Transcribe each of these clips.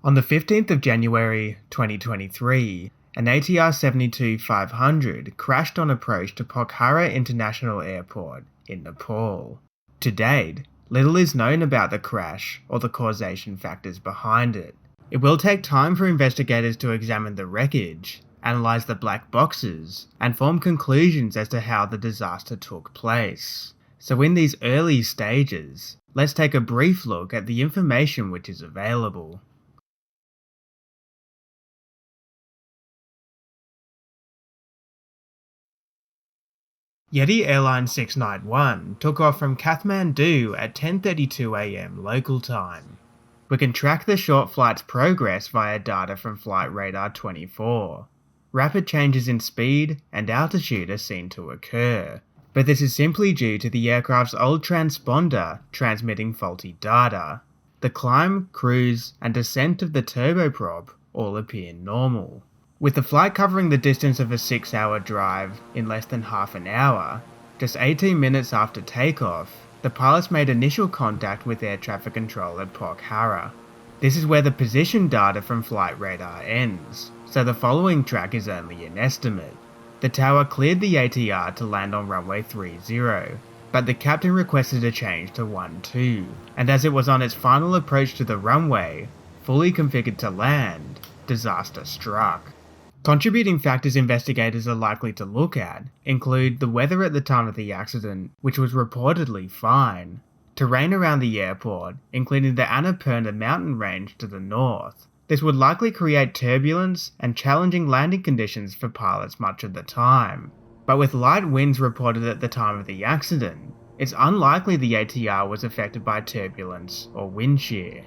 On the 15th of January 2023, an ATR 72-500 crashed on approach to Pokhara International Airport in Nepal. To date, little is known about the crash or the causation factors behind it. It will take time for investigators to examine the wreckage, analyse the black boxes, and form conclusions as to how the disaster took place. So in these early stages, let's take a brief look at the information which is available. Yeti Airlines 691 took off from Kathmandu at 10:32 am local time. We can track the short flight's progress via data from Flight Radar 24. Rapid changes in speed and altitude are seen to occur, but this is simply due to the aircraft's old transponder transmitting faulty data. The climb, cruise, and descent of the turboprop all appear normal. With the flight covering the distance of a 6-hour drive in less than half an hour, just 18 minutes after takeoff, the pilots made initial contact with air traffic control at Pokhara. This is where the position data from Flight Radar ends, so the following track is only an estimate. The tower cleared the ATR to land on runway 30, but the captain requested a change to 12, and as it was on its final approach to the runway, fully configured to land, disaster struck. Contributing factors investigators are likely to look at include the weather at the time of the accident, which was reportedly fine, terrain around the airport, including the Annapurna mountain range to the north. This would likely create turbulence and challenging landing conditions for pilots much of the time, but with light winds reported at the time of the accident, it's unlikely the ATR was affected by turbulence or wind shear.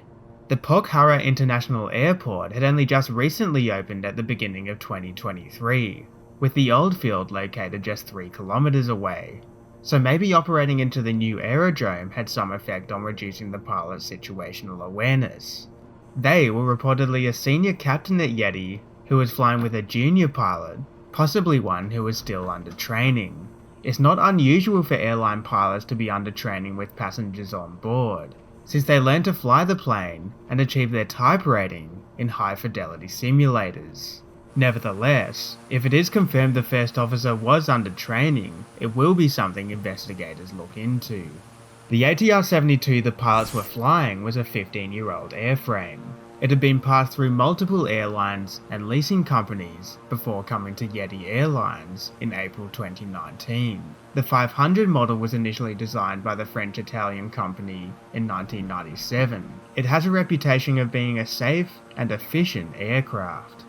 The Pokhara International Airport had only just recently opened at the beginning of 2023, with the old field located just 3 kilometers away, so maybe operating into the new aerodrome had some effect on reducing the pilot's situational awareness. They were reportedly a senior captain at Yeti who was flying with a junior pilot, possibly one who was still under training. It's not unusual for airline pilots to be under training with passengers on board, since they learn to fly the plane and achieve their type rating in high-fidelity simulators. Nevertheless, if it is confirmed the first officer was under training, it will be something investigators look into. The ATR-72 the pilots were flying was a 15-year-old airframe. It had been passed through multiple airlines and leasing companies before coming to Yeti Airlines in April 2019. The 500 model was initially designed by the French-Italian company in 1997. It has a reputation of being a safe and efficient aircraft.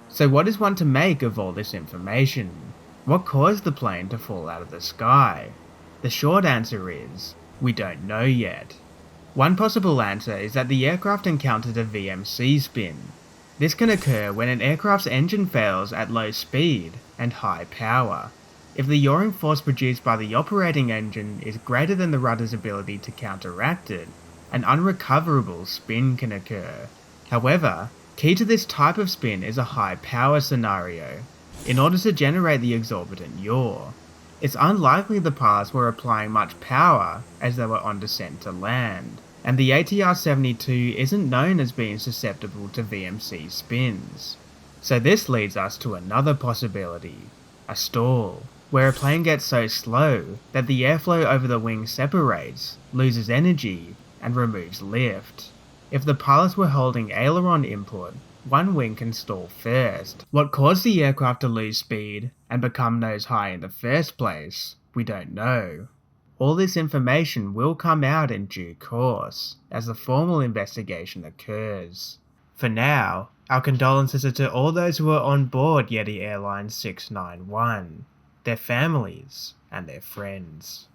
So what is one to make of all this information? What caused the plane to fall out of the sky? The short answer is, we don't know yet. One possible answer is that the aircraft encountered a VMC spin. This can occur when an aircraft's engine fails at low speed and high power. If the yawing force produced by the operating engine is greater than the rudder's ability to counteract it, an unrecoverable spin can occur. However, key to this type of spin is a high power scenario, in order to generate the exorbitant yaw. It's unlikely the pilots were applying much power as they were on descent to land, and the ATR-72 isn't known as being susceptible to VMC spins. So this leads us to another possibility, a stall, where a plane gets so slow that the airflow over the wing separates, loses energy, and removes lift. If the pilots were holding aileron input, one wing can stall first. What caused the aircraft to lose speed and become nose high in the first place, we don't know. All this information will come out in due course, as the formal investigation occurs. For now, our condolences are to all those who are on board Yeti Airlines 691, their families, and their friends.